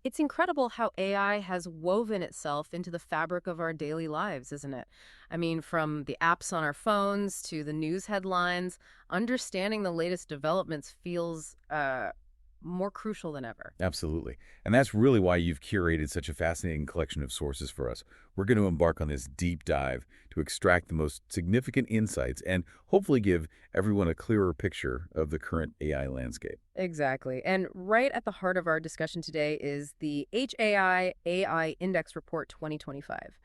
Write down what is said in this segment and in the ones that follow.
It's incredible how AI has woven itself into the fabric of our daily lives, isn't it? I mean, from the apps on our phones to the news headlines, understanding the latest developments feels more crucial than ever. Absolutely. And that's really why you've curated such a fascinating collection of sources for us. We're going to embark on this deep dive to extract the most significant insights and hopefully give everyone a clearer picture of the current AI landscape. Exactly. And right at the heart of our discussion today is the HAI AI Index Report 2025.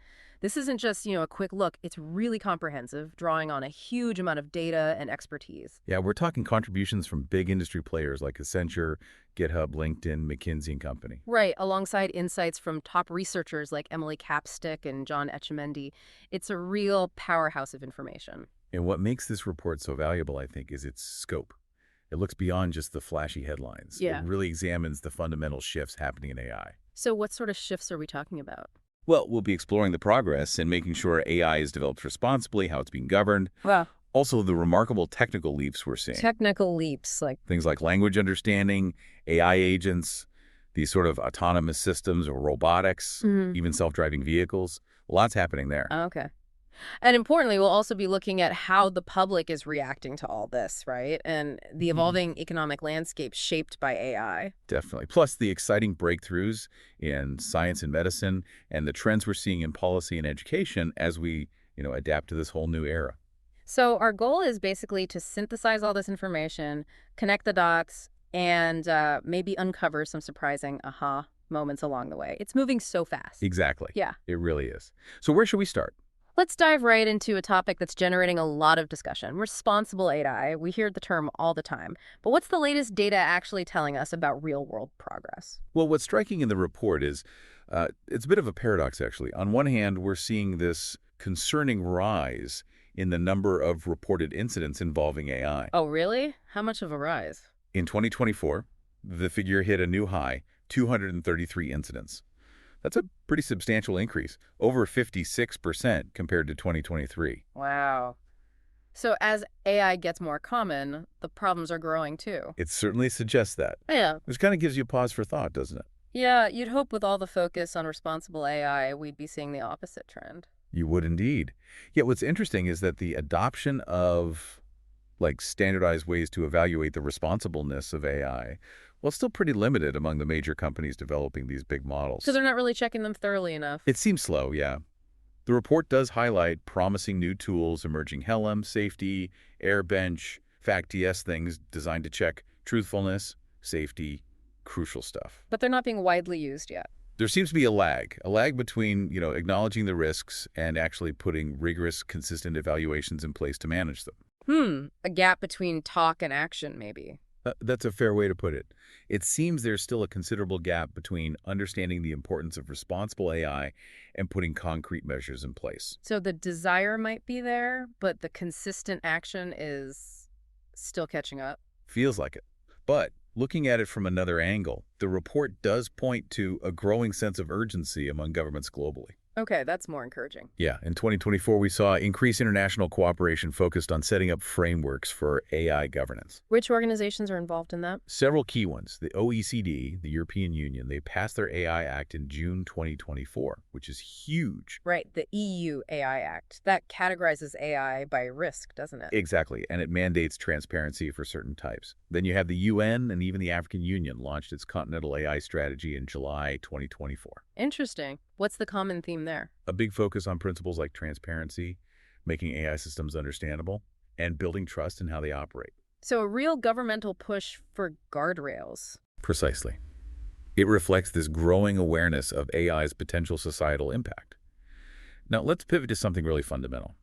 This isn't just, a quick look. It's really comprehensive, drawing on a huge amount of data and expertise. Yeah, we're talking contributions from big industry players like Accenture, GitHub, LinkedIn, McKinsey and Company. Right, alongside insights from top researchers like Emily Capstick and John Etchemendy. It's a real powerhouse of information. And what makes this report so valuable, I think, is its scope. It looks beyond just the flashy headlines. It Yeah. really examines the fundamental shifts happening in AI. So what sort of shifts are we talking about? Well, we'll be exploring the progress and making sure AI is developed responsibly, how it's being governed, Well, also the remarkable technical leaps we're seeing. technical leaps, like, Things like language understanding, AI agents, these sort of autonomous systems or robotics, even self-driving vehicles. Lots happening there. okay. And importantly, we'll also be looking at how the public is reacting to all this, right? And the evolving economic landscape shaped by AI. Definitely. Plus the exciting breakthroughs in science and medicine and the trends we're seeing in policy and education as we, adapt to this whole new era. So our goal is basically to synthesize all this information, connect the dots, and maybe uncover some surprising aha moments along the way. It's moving so fast. Exactly. Yeah. It really is. So where should we start? Let's dive right into a topic that's generating a lot of discussion. Responsible AI. We hear the term all the time. But what's the latest data actually telling us about real-world progress? Well, what's striking in the report is it's a bit of a paradox, actually. On one hand, we're seeing this concerning rise in the number of reported incidents involving AI. Oh, really? How much of a rise? In 2024, the figure hit a new high, 233 incidents. That's a pretty substantial increase, over 56% compared to 2023. Wow. So as AI gets more common, the problems are growing too. It certainly suggests that, Yeah. which kind of gives you pause for thought, doesn't it? Yeah, you'd hope with all the focus on responsible AI, we'd be seeing the opposite trend. You would indeed. Yet what's interesting is that the adoption of standardized ways to evaluate the responsibleness of AI, well, still pretty limited among the major companies developing these big models. So they're not really checking them thoroughly enough. It seems slow, yeah. The report does highlight promising new tools, emerging Helm, safety, AirBench, FactDS things designed to check truthfulness, safety, crucial stuff. But they're not being widely used yet. There seems to be a lag between, acknowledging the risks and actually putting rigorous, consistent evaluations in place to manage them. A gap between talk and action, maybe. That's a fair way to put it. It seems there's still a considerable gap between understanding the importance of responsible AI and putting concrete measures in place. So the desire might be there, but the consistent action is still catching up. Feels like it. But looking at it from another angle, the report does point to a growing sense of urgency among governments globally. Okay, that's more encouraging. Yeah, in 2024, we saw increased international cooperation focused on setting up frameworks for AI governance. Which organizations are involved in that? Several key ones. The OECD, the European Union, they passed their AI Act in June 2024, which is huge. Right, the EU AI Act. That categorizes AI by risk, doesn't it? Exactly, and it mandates transparency for certain types. Then you have the UN and even the African Union launched its Continental AI Strategy in July 2024. Interesting. What's the common theme there? A big focus on principles like transparency, making AI systems understandable, and building trust in how they operate. So a real governmental push for guardrails. Precisely. It reflects this growing awareness of AI's potential societal impact. Now, let's pivot to something really fundamental.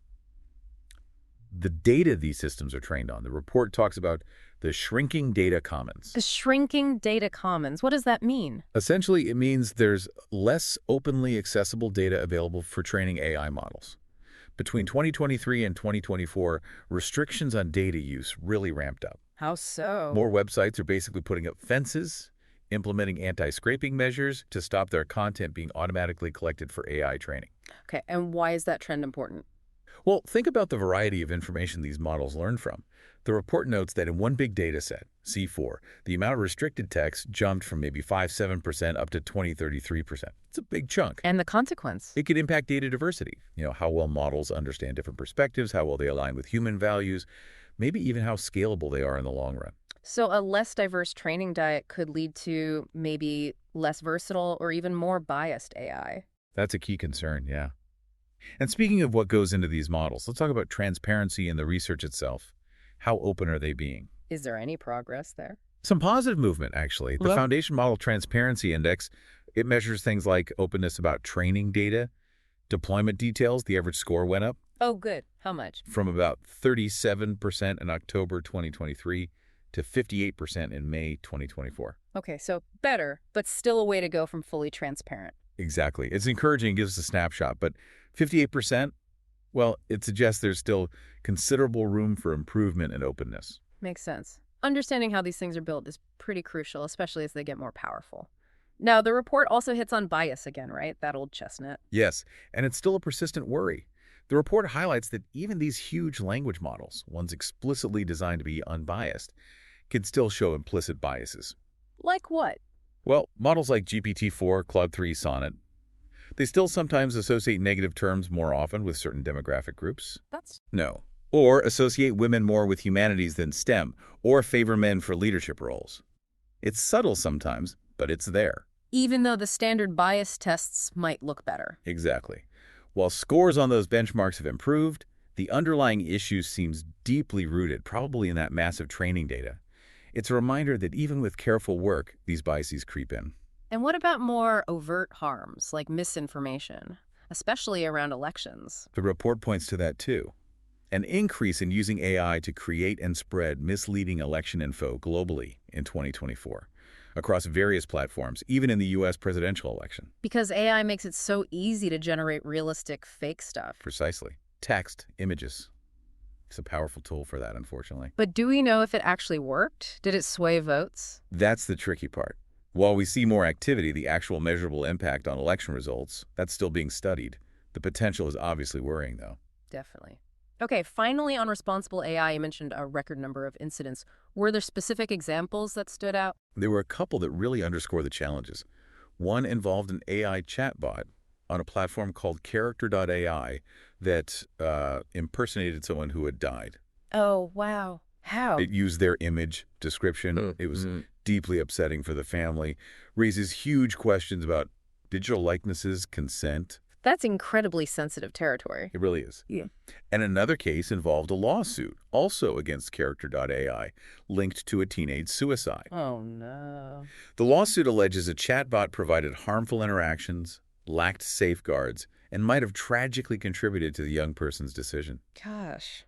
The data these systems are trained on. The report talks about the shrinking data commons. The shrinking data commons. What does that mean? Essentially, it means there's less openly accessible data available for training AI models. Between 2023 and 2024, restrictions on data use really ramped up. How so? More websites are basically putting up fences, implementing anti-scraping measures to stop their content being automatically collected for AI training. Okay, and why is that trend important? Well, think about the variety of information these models learn from. The report notes that in one big data set, C4, the amount of restricted text jumped from maybe 5-7% up to 20-33%. It's a big chunk. And the consequence? It could impact data diversity, how well models understand different perspectives, how well they align with human values, maybe even how scalable they are in the long run. So a less diverse training diet could lead to maybe less versatile or even more biased AI. That's a key concern, yeah. And speaking of what goes into these models, let's talk about transparency in the research itself. How open are they being? Is there any progress there? Some positive movement, actually. The Well, Foundation Model Transparency Index, it measures things like openness about training data, deployment details. The average score went up oh, good. How much? from about 37% in October 2023 to 58% in May 2024. Okay, so better, but still a way to go from fully transparent. Exactly. It's encouraging, gives us a snapshot, but 58%, well, it suggests there's still considerable room for improvement and openness. Makes sense. Understanding how these things are built is pretty crucial, especially as they get more powerful. Now, the report also hits on bias again, right? That old chestnut. Yes, and it's still a persistent worry. The report highlights that even these huge language models, ones explicitly designed to be unbiased, can still show implicit biases. Like what? Well, models like GPT-4, Claude 3, Sonnet, they still sometimes associate negative terms more often with certain demographic groups. That's... No. Or associate women more with humanities than STEM, or favor men for leadership roles. It's subtle sometimes, but it's there. Even though the standard bias tests might look better. Exactly. While scores on those benchmarks have improved, the underlying issue seems deeply rooted, probably in that massive training data. It's a reminder that even with careful work, these biases creep in. And what about more overt harms, like misinformation, especially around elections? The report points to that too. An increase in using AI to create and spread misleading election info globally in 2024, across various platforms, even in the U.S. presidential election. Because AI makes it so easy to generate realistic fake stuff. Precisely. Text, images. It's a powerful tool for that, unfortunately. But do we know if it actually worked? Did it sway votes? That's the tricky part. While we see more activity, the actual measurable impact on election results, that's still being studied. The potential is obviously worrying, though. Definitely. Okay, finally on responsible AI, you mentioned a record number of incidents. Were there specific examples that stood out? There were a couple that really underscore the challenges. One involved an AI chatbot on a platform called Character.ai that impersonated someone who had died. Oh, wow. How? It used their image description. It was deeply upsetting for the family, raises huge questions about digital likenesses, consent. That's incredibly sensitive territory. It really is. Yeah. And another case involved a lawsuit, also against Character.ai, linked to a teenage suicide. Oh, no. The lawsuit alleges a chatbot provided harmful interactions, lacked safeguards, and might have tragically contributed to the young person's decision. Gosh.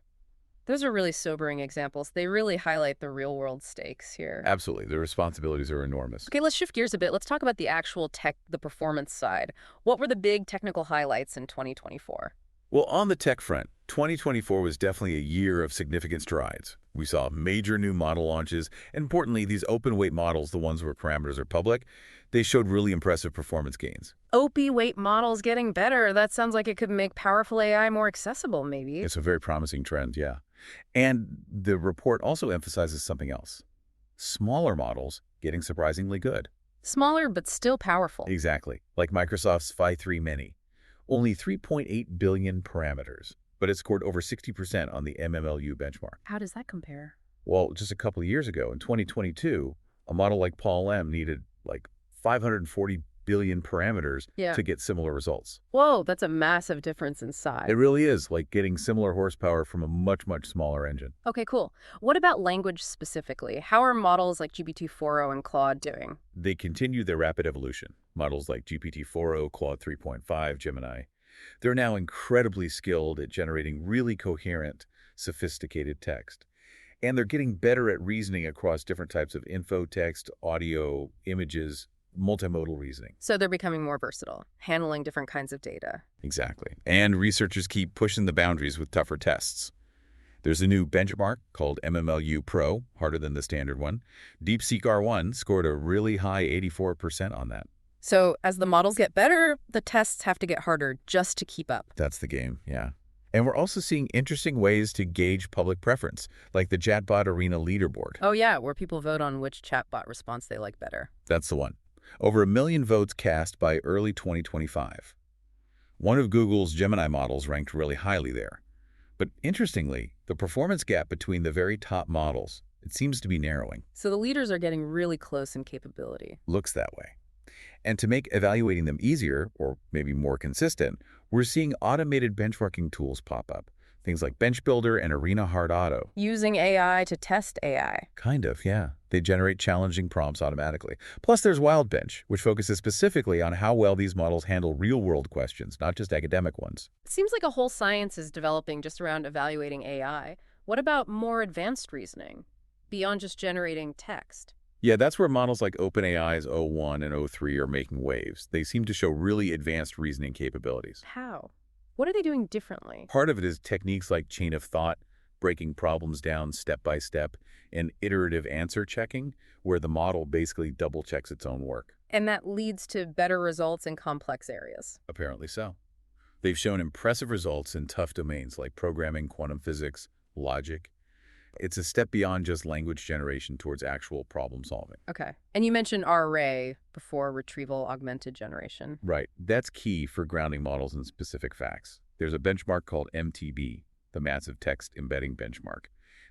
Those are really sobering examples. They really highlight the real-world stakes here. Absolutely. The responsibilities are enormous. Okay, let's shift gears a bit. Let's talk about the actual tech, the performance side. What were the big technical highlights in 2024? Well, on the tech front, 2024 was definitely a year of significant strides. We saw major new model launches, and importantly, these open-weight models, the ones where parameters are public, they showed really impressive performance gains. OP-weight models getting better. That sounds like it could make powerful AI more accessible, maybe. It's a very promising trend, yeah. And the report also emphasizes something else. Smaller models getting surprisingly good. Smaller, but still powerful. Exactly. Like Microsoft's Phi 3 Mini. Only 3.8 billion parameters, but it scored over 60% on the MMLU benchmark. How does that compare? Well, just a couple of years ago, in 2022, a model like Paul M needed like 540 billion parameters to get similar results. Whoa, that's a massive difference in size. It really is, like getting similar horsepower from a much, much smaller engine. Okay, cool. What about language specifically? How are models like GPT-4o and Claude doing? They continue their rapid evolution. Models like GPT-4o, Claude 3.5, Gemini, they're now incredibly skilled at generating really coherent, sophisticated text. And they're getting better at reasoning across different types of info, text, audio, images, multimodal reasoning. So they're becoming more versatile, handling different kinds of data. Exactly. And researchers keep pushing the boundaries with tougher tests. There's a new benchmark called MMLU Pro, harder than the standard one. DeepSeek R1 scored a really high 84% on that. So as the models get better, the tests have to get harder just to keep up. That's the game, yeah. And we're also seeing interesting ways to gauge public preference, like the Chatbot Arena leaderboard. Oh yeah, where people vote on which chatbot response they like better. That's the one. Over 1 million votes cast by early 2025. One of Google's Gemini models ranked really highly there. But interestingly, the performance gap between the very top models, it seems to be narrowing. So the leaders are getting really close in capability. Looks that way. And to make evaluating them easier, or maybe more consistent, we're seeing automated benchmarking tools pop up. Things like Bench Builder and Arena Hard Auto. Using AI to test AI. Kind of, yeah. They generate challenging prompts automatically. Plus, there's WildBench, which focuses specifically on how well these models handle real-world questions, not just academic ones. It seems like a whole science is developing just around evaluating AI. What about more advanced reasoning, beyond just generating text? Yeah, that's where models like OpenAI's O1 and O3 are making waves. They seem to show really advanced reasoning capabilities. How? What are they doing differently? Part of it is techniques like chain of thought, breaking problems down step by step, and iterative answer checking, where the model basically double-checks its own work. And that leads to better results in complex areas. Apparently so. They've shown impressive results in tough domains like programming, quantum physics, logic. It's a step beyond just language generation towards actual problem solving. Okay. And you mentioned RAE before retrieval augmented generation. Right. That's key for grounding models in specific facts. There's a benchmark called MTB, the Massive Text Embedding Benchmark,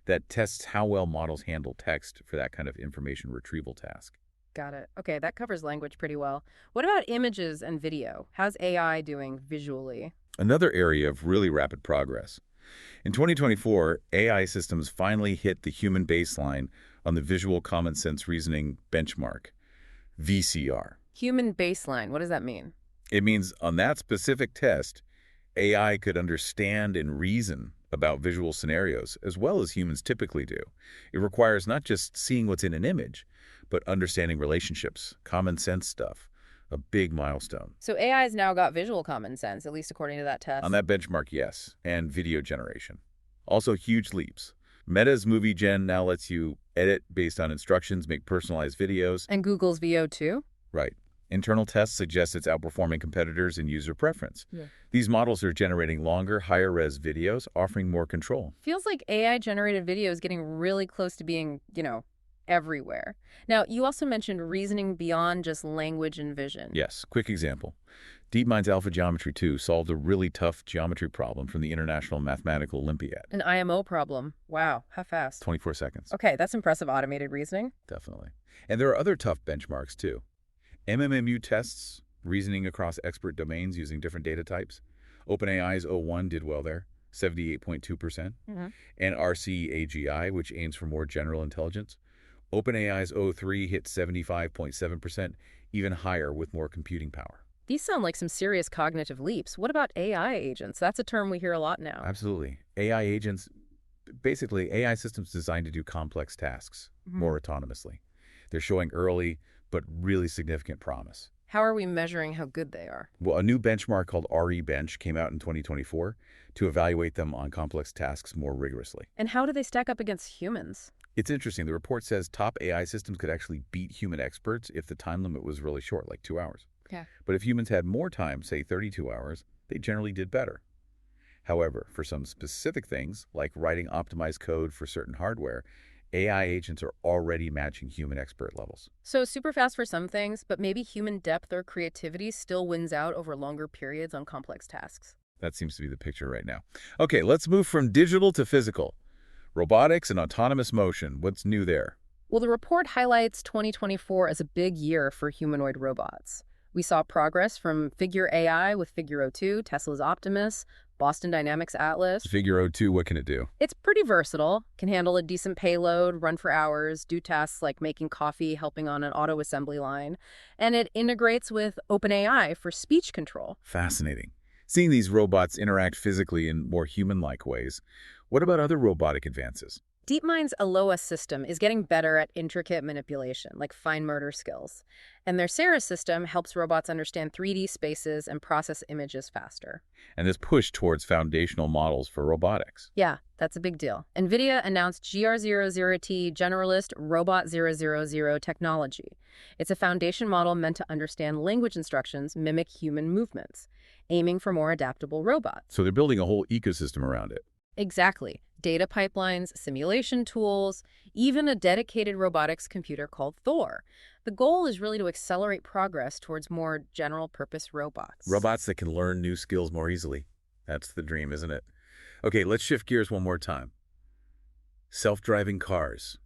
that tests how well models handle text for that kind of information retrieval task. Got it. Okay, that covers language pretty well. What about images and video? How's AI doing visually? Another area of really rapid progress. In 2024, AI systems finally hit the human baseline on the Visual Common Sense Reasoning Benchmark, VCR. Human baseline, what does that mean? It means on that specific test, AI could understand and reason about visual scenarios as well as humans typically do. It requires not just seeing what's in an image, but understanding relationships, common sense stuff. A big milestone. So AI's now got visual common sense, at least according to that test. On that benchmark, yes. And video generation. Also huge leaps. Meta's Movie Gen now lets you edit based on instructions, make personalized videos. And Google's VO too? Right. Internal tests suggest it's outperforming competitors in user preference. Yeah. These models are generating longer, higher-res videos, offering more control. Feels like AI-generated video is getting really close to being, everywhere. Now, you also mentioned reasoning beyond just language and vision. Yes, quick example. DeepMind's Alpha Geometry 2 solved a really tough geometry problem from the International Mathematical Olympiad. An IMO problem. Wow, how fast? 24 seconds. Okay, that's impressive automated reasoning. Definitely. And there are other tough benchmarks, too. MMMU tests, reasoning across expert domains using different data types. OpenAI's O1 did well there, 78.2%. And RCAGI, which aims for more general intelligence. OpenAI's O3 hit 75.7%, even higher with more computing power. These sound like some serious cognitive leaps. What about AI agents? That's a term we hear a lot now. Absolutely. AI agents, basically AI systems designed to do complex tasks more autonomously. They're showing early but really significant promise. How are we measuring how good they are? Well, a new benchmark called RE-Bench came out in 2024 to evaluate them on complex tasks more rigorously. And how do they stack up against humans? It's interesting. The report says top AI systems could actually beat human experts if the time limit was really short, like 2 hours. Okay. But if humans had more time, say 32 hours, they generally did better. However, for some specific things, like writing optimized code for certain hardware, AI agents are already matching human expert levels. So super fast for some things, but maybe human depth or creativity still wins out over longer periods on complex tasks. That seems to be the picture right now. Okay, let's move from digital to physical. Robotics and autonomous motion. What's new there? Well, the report highlights 2024 as a big year for humanoid robots. We saw progress from Figure AI with Figure 02, Tesla's Optimus, Boston Dynamics Atlas. Figure 02, what can it do? It's pretty versatile, can handle a decent payload, run for hours, do tasks like making coffee, helping on an auto assembly line, and it integrates with OpenAI for speech control. Fascinating. Seeing these robots interact physically in more human-like ways. What about other robotic advances? DeepMind's Aloha system is getting better at intricate manipulation, like fine motor skills. And their Sarah system helps robots understand 3D spaces and process images faster. And this push towards foundational models for robotics. Yeah, that's a big deal. NVIDIA announced GR00T Generalist Robot 000 technology. It's a foundation model meant to understand language instructions, mimic human movements, aiming for more adaptable robots. So they're building a whole ecosystem around it. Exactly. Data pipelines, simulation tools, even a dedicated robotics computer called Thor. The goal is really to accelerate progress towards more general-purpose robots. Robots that can learn new skills more easily. That's the dream, isn't it? Okay, let's shift gears one more time. Self-driving cars.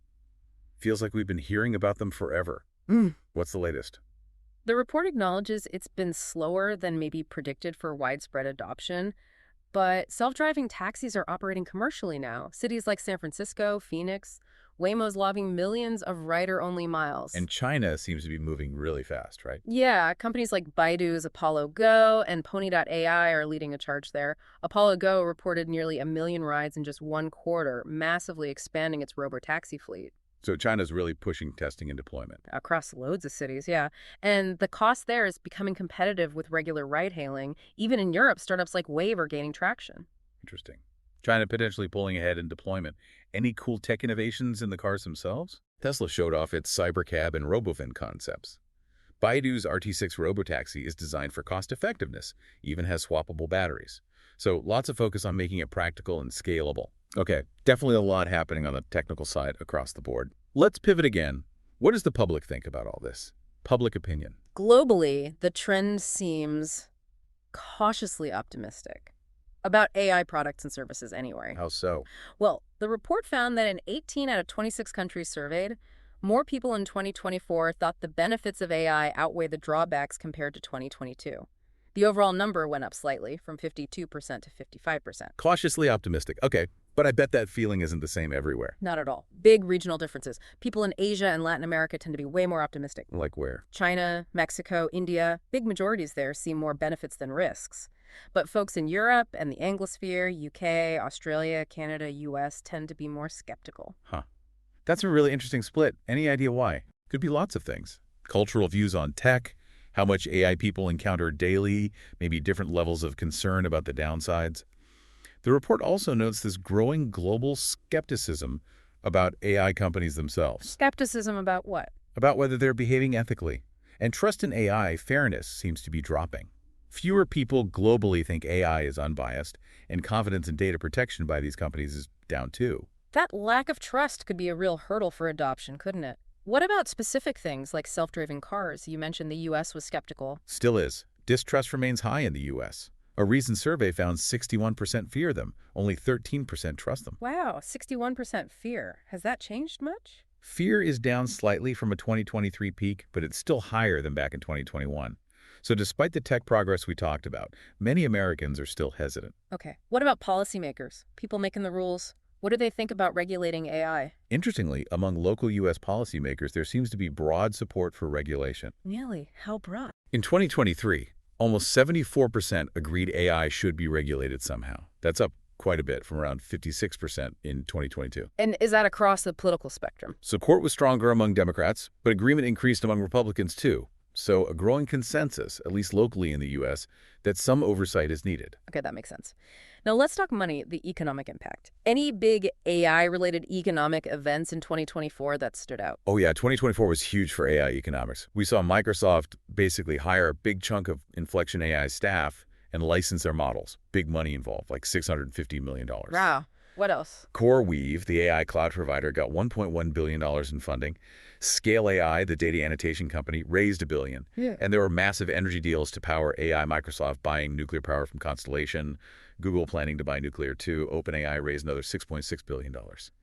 Feels like we've been hearing about them forever. What's the latest? The report acknowledges it's been slower than maybe predicted for widespread adoption, but self-driving taxis are operating commercially now. Cities like San Francisco, Phoenix, Waymo's logging millions of rider-only miles. And China seems to be moving really fast, right? Yeah, companies like Baidu's Apollo Go and Pony.ai are leading a charge there. Apollo Go reported nearly 1 million rides in just one quarter, massively expanding its robotaxi fleet. So China's really pushing testing and deployment. Across loads of cities, yeah. And the cost there is becoming competitive with regular ride-hailing. Even in Europe, startups like Wave are gaining traction. Interesting. China potentially pulling ahead in deployment. Any cool tech innovations in the cars themselves? Tesla showed off its Cybercab and RoboVin concepts. Baidu's RT6 robotaxi is designed for cost-effectiveness, even has swappable batteries. So lots of focus on making it practical and scalable. Okay, definitely a lot happening on the technical side across the board. Let's pivot again. What does the public think about all this? Public opinion. Globally, the trend seems cautiously optimistic about AI products and services anyway. How so? Well, the report found that in 18 out of 26 countries surveyed, more people in 2024 thought the benefits of AI outweigh the drawbacks compared to 2022. The overall number went up slightly, from 52% to 55%. Cautiously optimistic. Okay, but I bet that feeling isn't the same everywhere. Not at all. Big regional differences. People in Asia and Latin America tend to be way more optimistic. Like where? China, Mexico, India, big majorities there see more benefits than risks. But folks in Europe and the Anglosphere, UK, Australia, Canada, US tend to be more skeptical. Huh. That's a really interesting split. Any idea why? Could be lots of things. Cultural views on tech, how much AI people encounter daily, maybe different levels of concern about the downsides. The report also notes this growing global skepticism about AI companies themselves. Skepticism about what? About whether they're behaving ethically. And trust in AI fairness seems to be dropping. Fewer people globally think AI is unbiased, and confidence in data protection by these companies is down too. That lack of trust could be a real hurdle for adoption, couldn't it? What about specific things like self-driving cars? You mentioned the U.S. was skeptical. Still is. Distrust remains high in the U.S. A recent survey found 61% fear them. Only 13% trust them. Wow, 61% fear. Has that changed much? Fear is down slightly from a 2023 peak, but it's still higher than back in 2021. So despite the tech progress we talked about, many Americans are still hesitant. Okay. What about policymakers? People making the rules? What do they think about regulating AI? Interestingly, among local U.S. policymakers, there seems to be broad support for regulation. Really? How broad? In 2023, almost 74% agreed AI should be regulated somehow. That's up quite a bit from around 56% in 2022. And is that across the political spectrum? Support was stronger among Democrats, but agreement increased among Republicans too. So a growing consensus, at least locally in the U.S., that some oversight is needed. Okay, that makes sense. Now let's talk money, the economic impact. Any big AI-related economic events in 2024 that stood out? Oh yeah, 2024 was huge for AI economics. We saw Microsoft basically hire a big chunk of Inflection AI staff and license their models. Big money involved, like $650 million. Wow. What else? CoreWeave, the AI cloud provider, got $1.1 billion in funding. Scale AI, the data annotation company, raised $1 billion. Yeah. And there were massive energy deals to power AI, Microsoft buying nuclear power from Constellation, Google planning to buy nuclear too. OpenAI raised another $6.6 billion.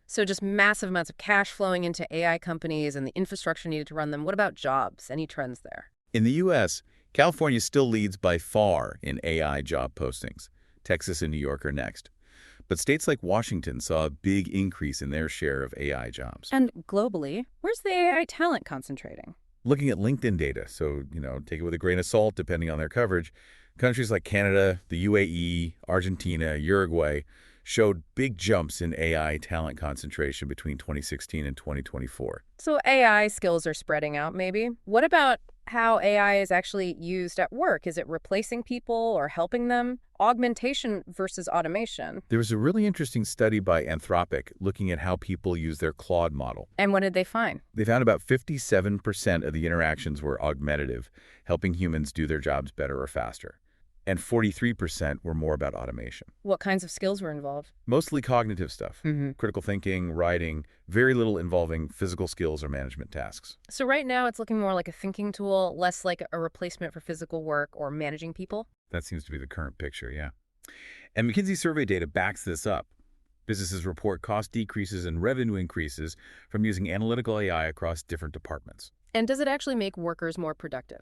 So just massive amounts of cash flowing into AI companies and the infrastructure needed to run them. What about jobs? Any trends there? In the U.S., California still leads by far in AI job postings. Texas and New York are next. But states like Washington saw a big increase in their share of AI jobs. And globally, where's the AI talent concentrating? Looking at LinkedIn data, so, take it with a grain of salt depending on their coverage, countries like Canada, the UAE, Argentina, Uruguay showed big jumps in AI talent concentration between 2016 and 2024. So AI skills are spreading out, maybe. What about how AI is actually used at work? Is it replacing people or helping them? Augmentation versus automation. There was a really interesting study by Anthropic looking at how people use their Claude model. And what did they find? They found about 57% of the interactions were augmentative, helping humans do their jobs better or faster. And 43% were more about automation. What kinds of skills were involved? Mostly cognitive stuff, Mm-hmm. critical thinking, writing, very little involving physical skills or management tasks. So right now it's looking more like a thinking tool, less like a replacement for physical work or managing people. That seems to be the current picture, yeah. And McKinsey survey data backs this up. Businesses report cost decreases and revenue increases from using analytical AI across different departments. And does it actually make workers more productive?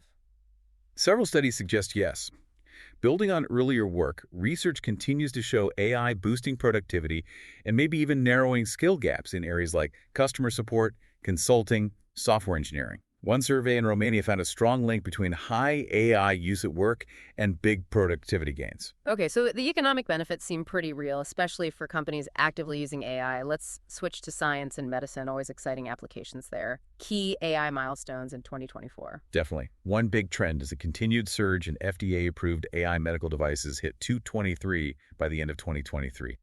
Several studies suggest yes. Building on earlier work, research continues to show AI boosting productivity and maybe even narrowing skill gaps in areas like customer support, consulting, software engineering. One survey in Romania found a strong link between high AI use at work and big productivity gains. Okay, so the economic benefits seem pretty real, especially for companies actively using AI. Let's switch to science and medicine, always exciting applications there. Key AI milestones in 2024. Definitely. One big trend is a continued surge in FDA-approved AI medical devices hit 223 by the end of 2023.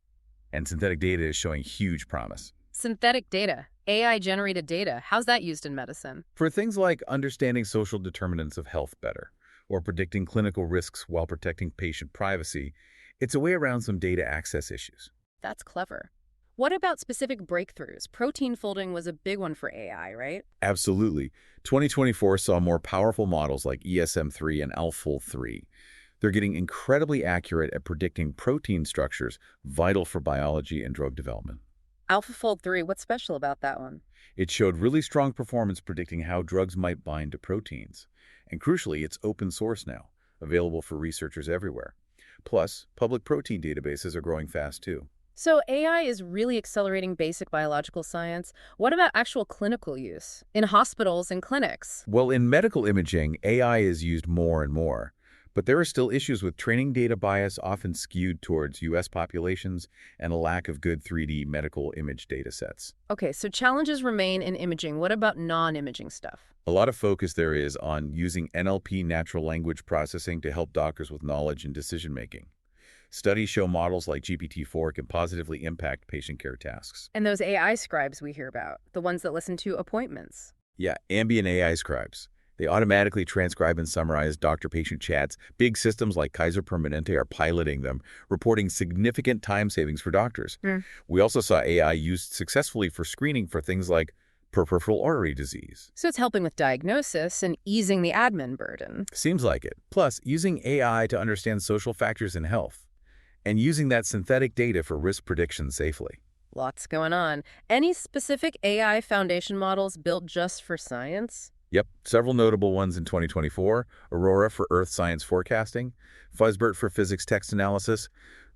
And synthetic data is showing huge promise. Synthetic data, AI-generated data, how's that used in medicine? For things like understanding social determinants of health better, or predicting clinical risks while protecting patient privacy, it's a way around some data access issues. That's clever. What about specific breakthroughs? Protein folding was a big one for AI, right? Absolutely. 2024 saw more powerful models like ESM3 and AlphaFold3. They're getting incredibly accurate at predicting protein structures vital for biology and drug development. AlphaFold 3, what's special about that one? It showed really strong performance predicting how drugs might bind to proteins. And crucially, it's open source now, available for researchers everywhere. Plus, public protein databases are growing fast too. So AI is really accelerating basic biological science. What about actual clinical use in hospitals and clinics? Well, in medical imaging, AI is used more and more. But there are still issues with training data bias often skewed towards U.S. populations and a lack of good 3D medical image data sets. Okay, so challenges remain in imaging. What about non-imaging stuff? A lot of focus there is on using NLP, natural language processing, to help doctors with knowledge and decision-making. Studies show models like GPT-4 can positively impact patient care tasks. And those AI scribes we hear about, the ones that listen to appointments. Yeah, ambient AI scribes. They automatically transcribe and summarize doctor-patient chats. Big systems like Kaiser Permanente are piloting them, reporting significant time savings for doctors. We also saw AI used successfully for screening for things like peripheral artery disease. So it's helping with diagnosis and easing the admin burden. Seems like it. Plus, using AI to understand social factors in health, and using that synthetic data for risk prediction safely. Lots going on. Any specific AI foundation models built just for science? Yep, several notable ones in 2024, Aurora for Earth science forecasting, Fuzzbert for physics text analysis,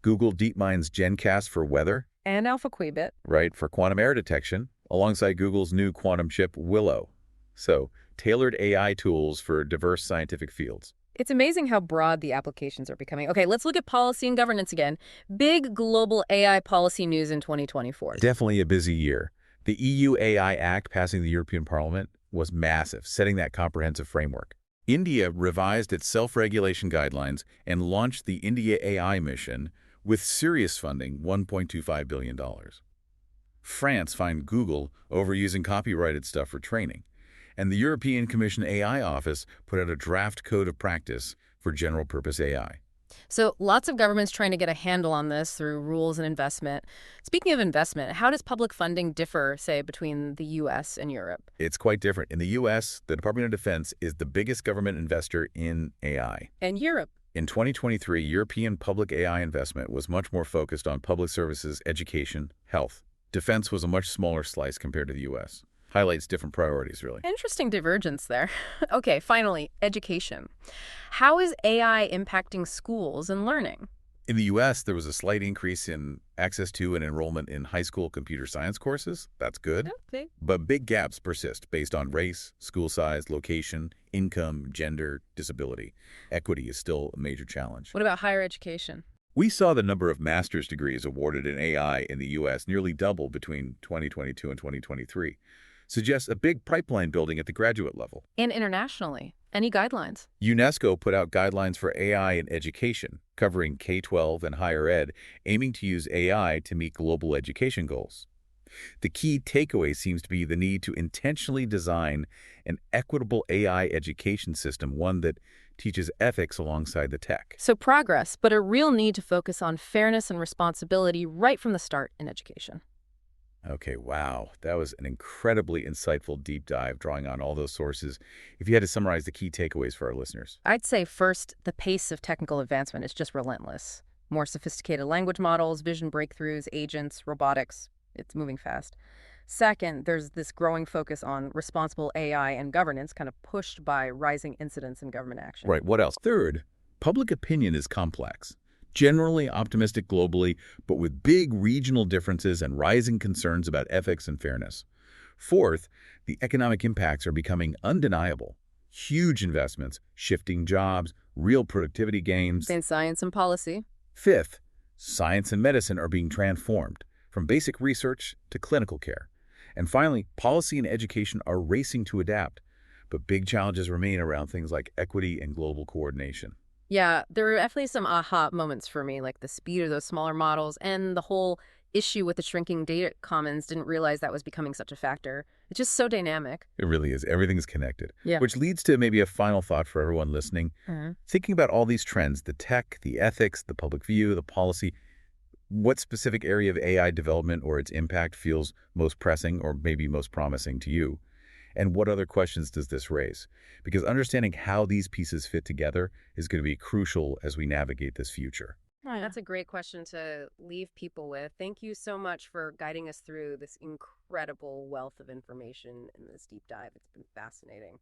Google DeepMind's GenCast for weather, And AlphaQuibit. right, for quantum error detection, alongside Google's new quantum chip Willow. So, tailored AI tools for diverse scientific fields. It's amazing how broad the applications are becoming. Okay, let's look at policy and governance again. Big global AI policy news in 2024. Definitely a busy year. The EU AI Act passing the European Parliament was massive, setting that comprehensive framework. India revised its self-regulation guidelines and launched the India AI mission with serious funding, $1.25 billion. France fined Google over using copyrighted stuff for training. And the European Commission AI Office put out a draft code of practice for general-purpose AI. So lots of governments trying to get a handle on this through rules and investment. Speaking of investment, how does public funding differ, say, between the U.S. and Europe? It's quite different. In the U.S., the Department of Defense is the biggest government investor in AI. And Europe? In 2023, European public AI investment was much more focused on public services, education, health. Defense was a much smaller slice compared to the U.S. Highlights different priorities, really. Interesting divergence there. Okay, finally, education. How is AI impacting schools and learning? In the U.S., there was a slight increase in access to and enrollment in high school computer science courses. That's good. Okay. But big gaps persist based on race, school size, location, income, gender, disability. Equity is still a major challenge. What about higher education? We saw the number of master's degrees awarded in AI in the U.S. nearly double between 2022 and 2023, suggests a big pipeline building at the graduate level. And internationally, any guidelines? UNESCO put out guidelines for AI in education, covering K-12 and higher ed, aiming to use AI to meet global education goals. The key takeaway seems to be the need to intentionally design an equitable AI education system, one that teaches ethics alongside the tech. So progress, but a real need to focus on fairness and responsibility right from the start in education. Okay, wow. That was an incredibly insightful deep dive drawing on all those sources. If you had to summarize the key takeaways for our listeners. I'd say first, the pace of technical advancement is just relentless. More sophisticated language models, vision breakthroughs, agents, robotics. It's moving fast. Second, there's this growing focus on responsible AI and governance, kind of pushed by rising incidents in government action. Right, what else? Third, public opinion is complex. Generally optimistic globally, but with big regional differences and rising concerns about ethics and fairness. Fourth, the economic impacts are becoming undeniable. Huge investments, shifting jobs, real productivity gains. In science and policy. Fifth, science and medicine are being transformed, from basic research to clinical care. And finally, policy and education are racing to adapt, but big challenges remain around things like equity and global coordination. Yeah, there are definitely some aha moments for me, like the speed of those smaller models and the whole issue with the shrinking data commons. Didn't realize that was becoming such a factor. It's just so dynamic. It really is. Everything's connected. Yeah. Which leads to maybe a final thought for everyone listening. Mhm. Thinking about all these trends, the tech, the ethics, the public view, the policy, what specific area of AI development or its impact feels most pressing or maybe most promising to you? And what other questions does this raise? Because understanding how these pieces fit together is going to be crucial as we navigate this future. Oh, yeah. That's a great question to leave people with. Thank you so much for guiding us through this incredible wealth of information in this deep dive. It's been fascinating.